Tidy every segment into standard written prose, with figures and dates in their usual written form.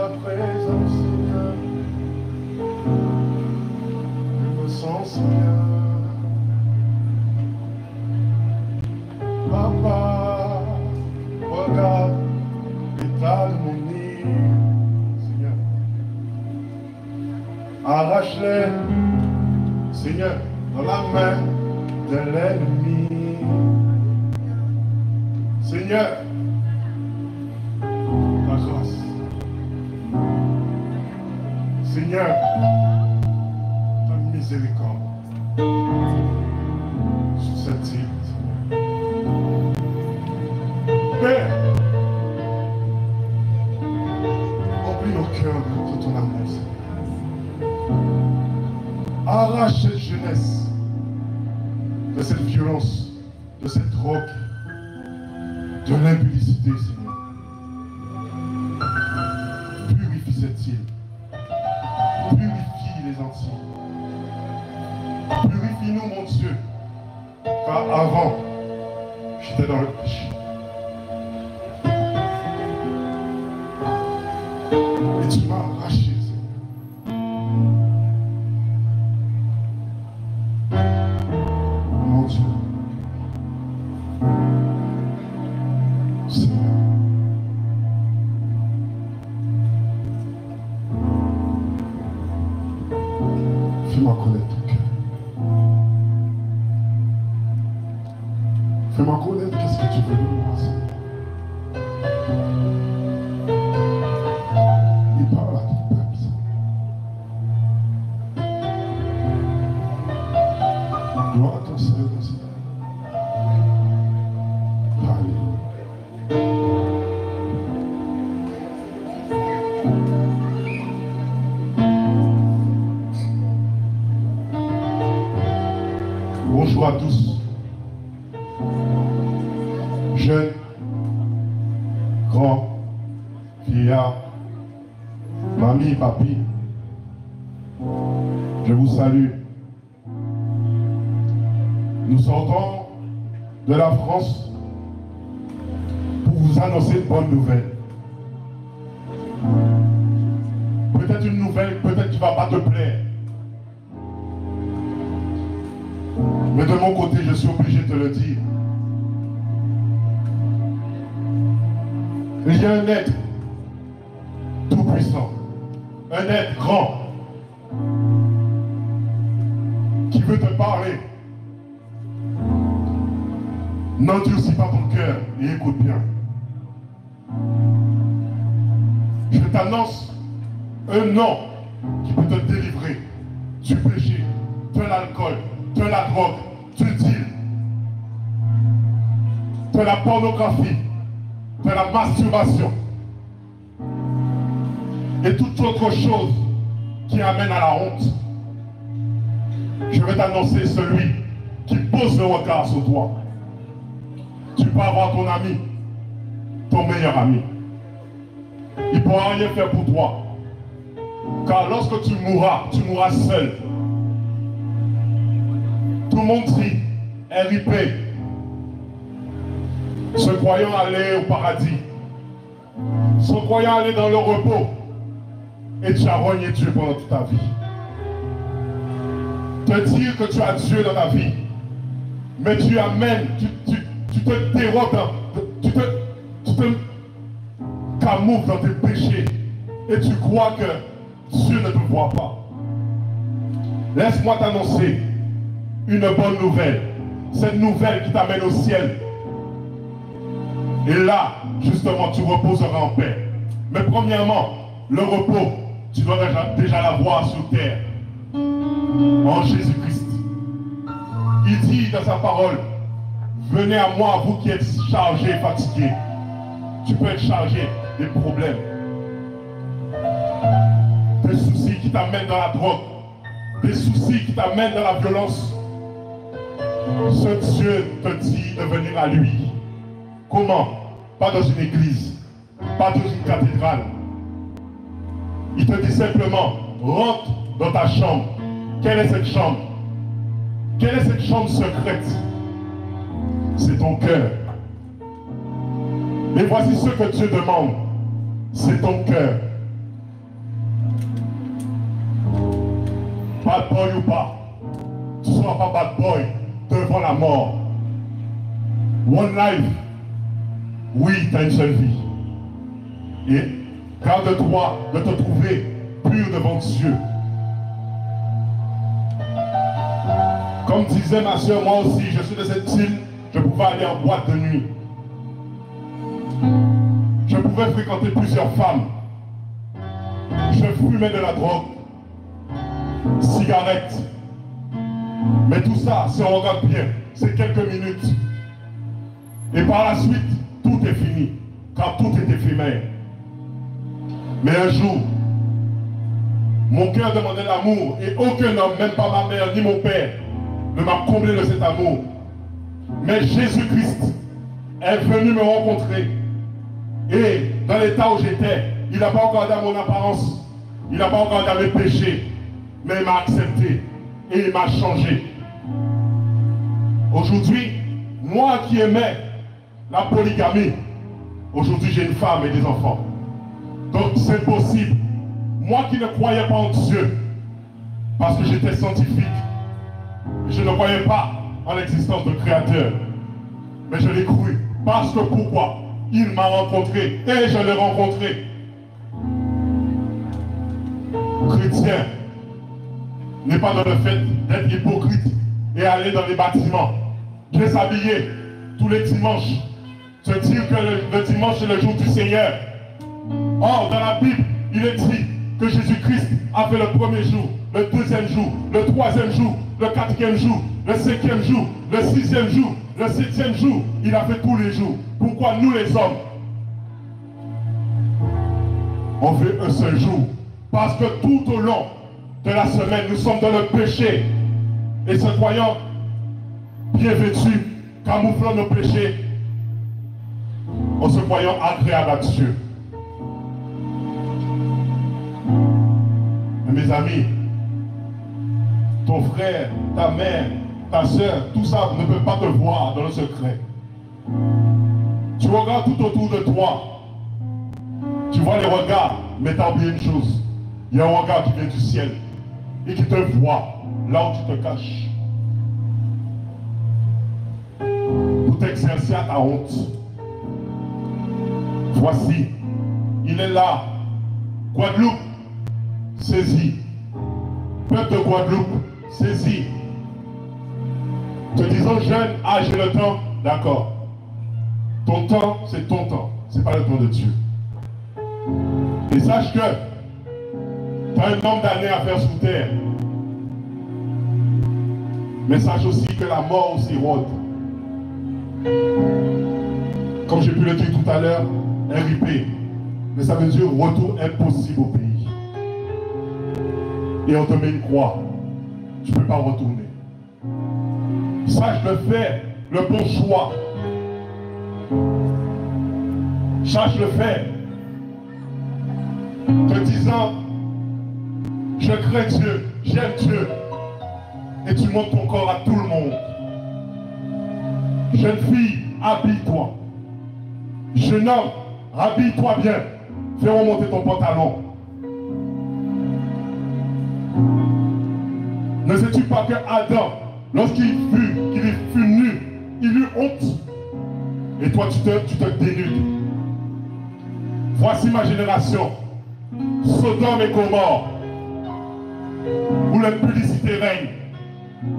ta présence, Seigneur. Je me sens, Seigneur. Papa, regarde l'état de mon nid, Seigneur. Arrache-les, Seigneur, dans la main de l'ennemi. Seigneur, ta grâce. Seigneur, ta miséricorde sur cette île. Père, remplis nos cœurs de ton amour, Seigneur. Arrache cette jeunesse de cette violence, de cette drogue, de l'impudicité, Seigneur. Purifie cette île. Purifie les Antilles. Purifie-nous, mon Dieu. Car avant, j'étais dans le péché. Et tu m'as arraché, Seigneur. Mon Dieu. Seigneur. Fais-moi connaître ton cœur. Fais-moi connaître qu'est-ce que tu veux de moi, Seigneur. Et parle à ton peuple, Seigneur. Gloire à ton Seigneur, Seigneur. Alléluia. Bonjour à tous, jeunes, grands, vieillards, mamie, papi, je vous salue. Nous sortons de la France pour vous annoncer une bonne nouvelle. Peut-être une nouvelle, peut-être qui ne va pas te plaire. Mais de mon côté, je suis obligé de te le dire. Il y a un être tout puissant, un être grand, qui veut te parler. N'endurcis pas ton cœur et écoute bien. Je t'annonce un nom qui peut te délivrer du péché, de l'alcool, de la drogue, du deal, de la pornographie, de la masturbation et toute autre chose qui amène à la honte. Je vais t'annoncer celui qui pose le regard sur toi. Tu peux avoir ton ami, ton meilleur ami. Il ne pourra rien faire pour toi. Car lorsque tu mourras seul. Tout le monde crie, RIP, se croyant aller au paradis, se croyant aller dans le repos, et tu as renié Dieu pendant toute ta vie. Te dire que tu as Dieu dans ta vie, mais tu amènes, tu te dérodes, tu te camoufles dans tes péchés, et tu crois que Dieu ne te voit pas. Laisse-moi t'annoncer une bonne nouvelle, cette nouvelle qui t'amène au ciel. Et là, justement, tu reposeras en paix. Mais premièrement, le repos, tu dois déjà l'avoir sur terre, en Jésus-Christ. Il dit dans sa parole, venez à moi, vous qui êtes chargés et fatigués. Tu peux être chargé des problèmes, des soucis qui t'amènent dans la drogue, des soucis qui t'amènent dans la violence. Ce Dieu te dit de venir à lui. Comment? Pas dans une église, pas dans une cathédrale. Il te dit simplement, rentre dans ta chambre. Quelle est cette chambre? Quelle est cette chambre secrète? C'est ton cœur. Et voici ce que Dieu demande. C'est ton cœur. bad boy ou pas, tu ne seras pas bad boy devant la mort. One life, oui, tu as une seule vie. Et garde-toi de te trouver pur devant Dieu. Comme disait ma soeur, moi aussi, je suis de cette île, je pouvais aller en boîte de nuit. Je pouvais fréquenter plusieurs femmes. Je fumais de la drogue, cigarettes. Mais tout ça, si on regarde bien, c'est quelques minutes. Et par la suite, tout est fini, car tout est éphémère. Mais un jour, mon cœur demandait l'amour, et aucun homme, même pas ma mère ni mon père, ne m'a comblé de cet amour. Mais Jésus-Christ est venu me rencontrer. Et dans l'état où j'étais, il n'a pas regardé à mon apparence, il n'a pas regardé à mes péchés, mais il m'a accepté et il m'a changé. Aujourd'hui, moi qui aimais la polygamie, aujourd'hui j'ai une femme et des enfants. Donc c'est possible. Moi qui ne croyais pas en Dieu, parce que j'étais scientifique, je ne croyais pas en l'existence de Créateur, mais je l'ai cru. Parce que pourquoi? Il m'a rencontré et je l'ai rencontré. Chrétien n'est pas dans le fait d'être hypocrite et aller dans les bâtiments, de s'habiller tous les dimanches, se dire que le dimanche est le jour du Seigneur. Or, dans la Bible, il est dit que Jésus-Christ a fait le premier jour, le deuxième jour, le troisième jour, le quatrième jour, le cinquième jour, le sixième jour, le septième jour. Il a fait tous les jours. Pourquoi nous les hommes, on fait un seul jour? Parce que tout au long de la semaine, nous sommes dans le péché. Et se croyant bien vêtus, camouflant nos péchés, en se croyant agréable à Dieu. Mais mes amis, ton frère, ta mère, ta soeur, tout ça ne peut pas te voir dans le secret. Tu regardes tout autour de toi. Tu vois les regards, mais tu as oublié une chose. Il y a un regard qui vient du ciel et qui te voit là où tu te caches. Pour t'exercer à ta honte. Voici, il est là. Guadeloupe, saisis. Peuple de Guadeloupe, saisis. Te disant jeune, j'ai le temps, d'accord. Ton temps, c'est ton temps. C'est pas le temps de Dieu. Et sache que tu as un nombre d'années à faire sous terre. Mais sache aussi que la mort aussi rôde. Comme j'ai pu le dire tout à l'heure, RIP. Mais ça veut dire retour impossible au pays. Et on te met une croix. Tu ne peux pas retourner. Sache de faire le bon choix. Sache le faire. Te disant, je crains Dieu, j'aime Dieu. Et tu montres ton corps à tout le monde. Jeune fille, habille-toi. Jeune homme, habille-toi bien. Fais remonter ton pantalon. Ne sais-tu pas que Adam, lorsqu'il fut nu, il eut honte. Et toi, tu te dénudes. Voici ma génération. Sodome et Gomorrhe, où l'impudicité règne,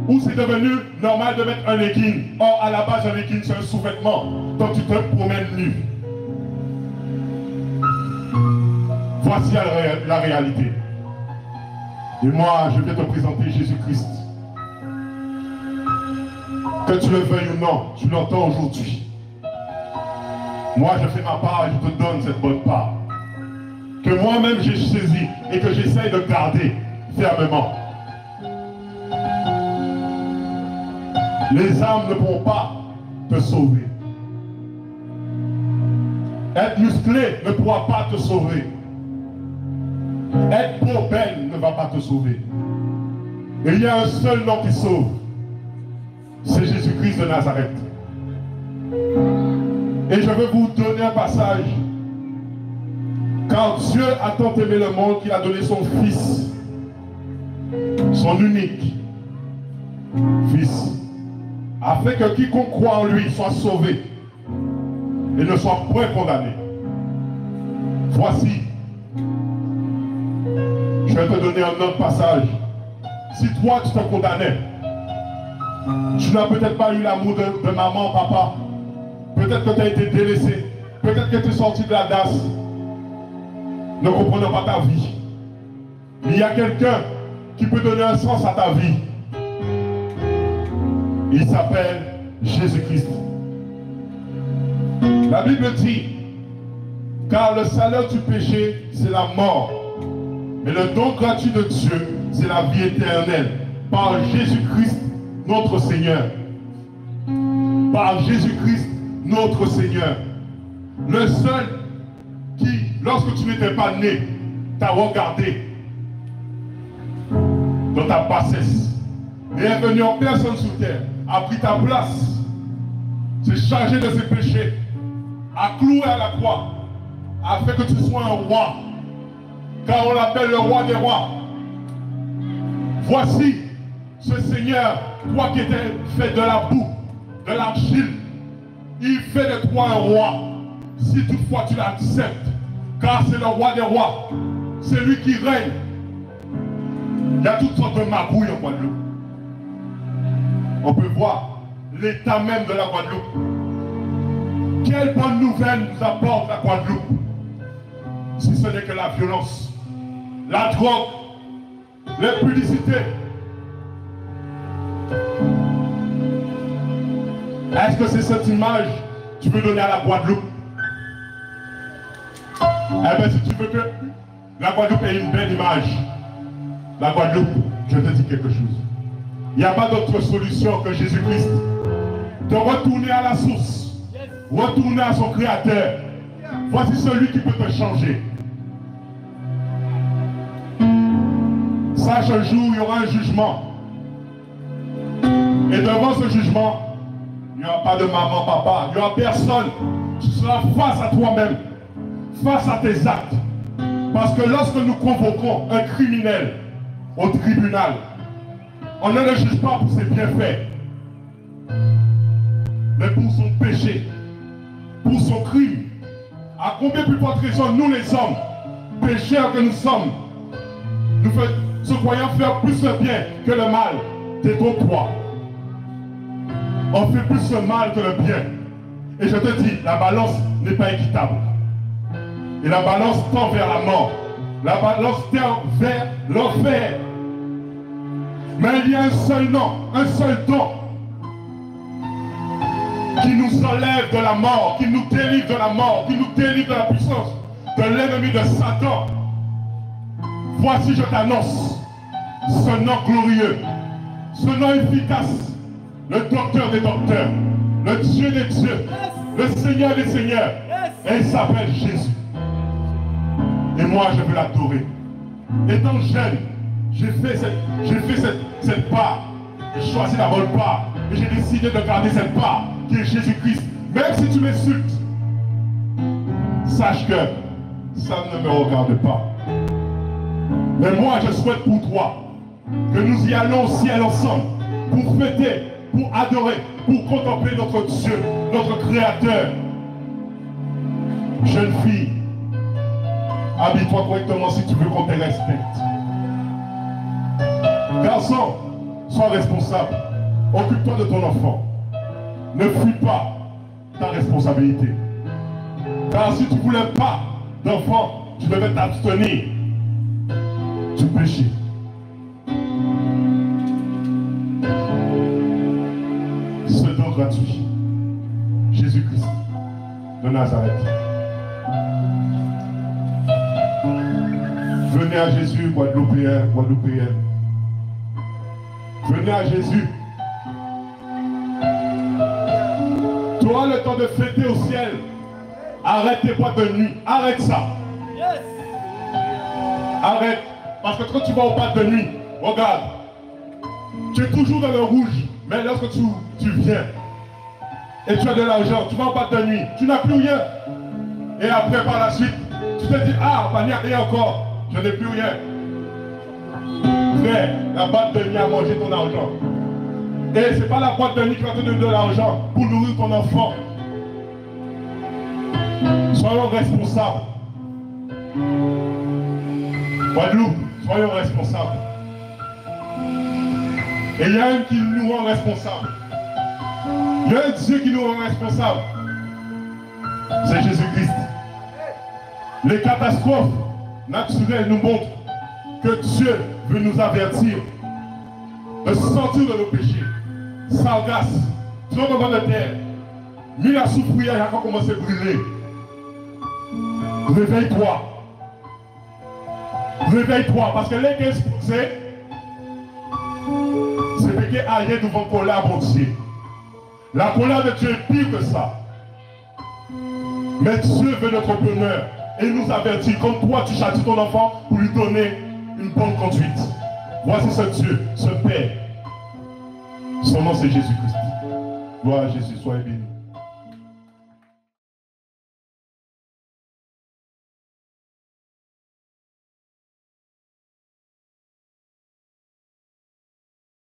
où c'est devenu normal de mettre un legging. Or, à la base, un legging, c'est un sous-vêtement, donc tu te promènes nu. Voici la réalité. Et moi, je viens te présenter Jésus-Christ. Que tu le veuilles ou non, tu l'entends aujourd'hui. Moi, je fais ma part et je te donne cette bonne part. Que moi-même j'ai saisi et que j'essaye de garder fermement. Les âmes ne pourront pas te sauver. Être musclé ne pourra pas te sauver. Être beau, belle ne va pas te sauver. Et il y a un seul nom qui sauve. C'est Jésus-Christ de Nazareth. Et je veux vous donner un passage. Car Dieu a tant aimé le monde qu'il a donné son Fils. son unique Fils, afin que quiconque croit en lui soit sauvé et ne soit point condamné. Voici, je vais te donner un autre passage. Si toi tu te condamnais, tu n'as peut-être pas eu l'amour de maman, papa, peut-être que tu as été délaissé, peut-être que tu es sorti de la DAS, ne comprenant pas ta vie. Mais il y a quelqu'un qui peut donner un sens à ta vie. Il s'appelle Jésus-Christ. La Bible dit, car le salaire du péché, c'est la mort. Mais le don gratuit de Dieu, c'est la vie éternelle. Par Jésus-Christ, notre Seigneur. Par Jésus-Christ, notre Seigneur. Le seul qui, lorsque tu n'étais pas né, t'a regardé dans ta bassesse et est venu en personne sur terre, a pris ta place, s'est chargé de ses péchés, a cloué à la croix, a fait que tu sois un roi, car on l'appelle le roi des rois. Voici ce Seigneur, toi qui étais fait de la boue, de l'argile, il fait de toi un roi, si toutefois tu l'acceptes, car c'est le roi des rois, c'est lui qui règne. Il y a toutes sortes de magouilles en Guadeloupe. On peut voir l'état même de la Guadeloupe. Quelle bonne nouvelle nous apporte la Guadeloupe, si ce n'est que la violence, la drogue, l'impudicité. Est-ce que c'est cette image que tu veux donner à la Guadeloupe? Eh bien, si tu veux que la Guadeloupe ait une belle image, la Guadeloupe, je te dis quelque chose. Il n'y a pas d'autre solution que Jésus-Christ. De retourner à la source, retourner à son Créateur. Voici celui qui peut te changer. Sache, un jour, il y aura un jugement. Et devant ce jugement, il n'y aura pas de maman, papa, il n'y aura personne. Tu seras face à toi-même, face à tes actes. Parce que lorsque nous convoquons un criminel au tribunal, on ne le juge pas pour ses bienfaits, mais pour son péché, pour son crime. À combien plus forte raison, nous les hommes, pécheurs que nous sommes, nous se croyons faire plus le bien que le mal, détrompe-toi. On fait plus le mal que le bien. Et je te dis, la balance n'est pas équitable. Et la balance tend vers la mort. La balance tend vers l'enfer. Mais il y a un seul nom, un seul don qui nous enlève de la mort, qui nous délivre de la mort, qui nous délivre de la puissance de l'ennemi de Satan. Voici, je t'annonce, ce nom glorieux, ce nom efficace, le docteur des docteurs, le Dieu des dieux, le Seigneur des seigneurs, et il s'appelle Jésus. Et moi, je veux l'adorer. Étant jeune, j'ai fait cette part, j'ai choisi la bonne part, et j'ai décidé de garder cette part, qui est Jésus-Christ. Même si tu m'insultes, sache que ça ne me regarde pas. Mais moi, je souhaite pour toi que nous y allons au ciel ensemble, pour fêter, pour adorer, pour contempler notre Dieu, notre Créateur. Jeune fille, habille-toi correctement si tu veux qu'on te respecte. Garçon, sois responsable. Occupe-toi de ton enfant. Ne fuis pas ta responsabilité. Car si tu ne voulais pas d'enfant, tu devais t'abstenir du péché. Ce don gratuit, Jésus-Christ de Nazareth. Venez à Jésus, Guadeloupéens, Guadeloupéennes. Venez à Jésus. Tu auras le temps de fêter au ciel. Arrête tes boîtes de nuit. Arrête ça. Arrête. Parce que quand tu vas aux boîtes de nuit, regarde, tu es toujours dans le rouge. Mais lorsque tu viens et tu as de l'argent, tu vas aux boîtes de nuit, tu n'as plus rien. Et après, par la suite, tu te dis, ah, il n'y a rien encore. Je n'ai plus rien. prêt, la boîte de nuit à manger ton argent. Et ce n'est pas la boîte de nuit qui va te donner de l'argent pour nourrir ton enfant. Soyons responsables. Guadeloupe, soyons responsables. Et il y a un qui nous rend responsables. Il y a un Dieu qui nous rend responsables. C'est Jésus-Christ. Les catastrophes naturelles nous montrent que Dieu veut nous avertir de sortir de nos péchés. Sargasses, tremblement de terre, mille à souffrir, il a commencé à brûler. Réveille-toi. Réveille-toi, parce que les 15%, c'est péché arrivé devant la colère de Dieu. La colère de Dieu est pire que ça. Mais Dieu veut notre bonheur et il nous avertit, comme toi tu châties ton enfant pour lui donner une bonne conduite. Voici ce Dieu, ce Père. Son nom c'est Jésus-Christ. Gloire à Jésus, soyez bénis.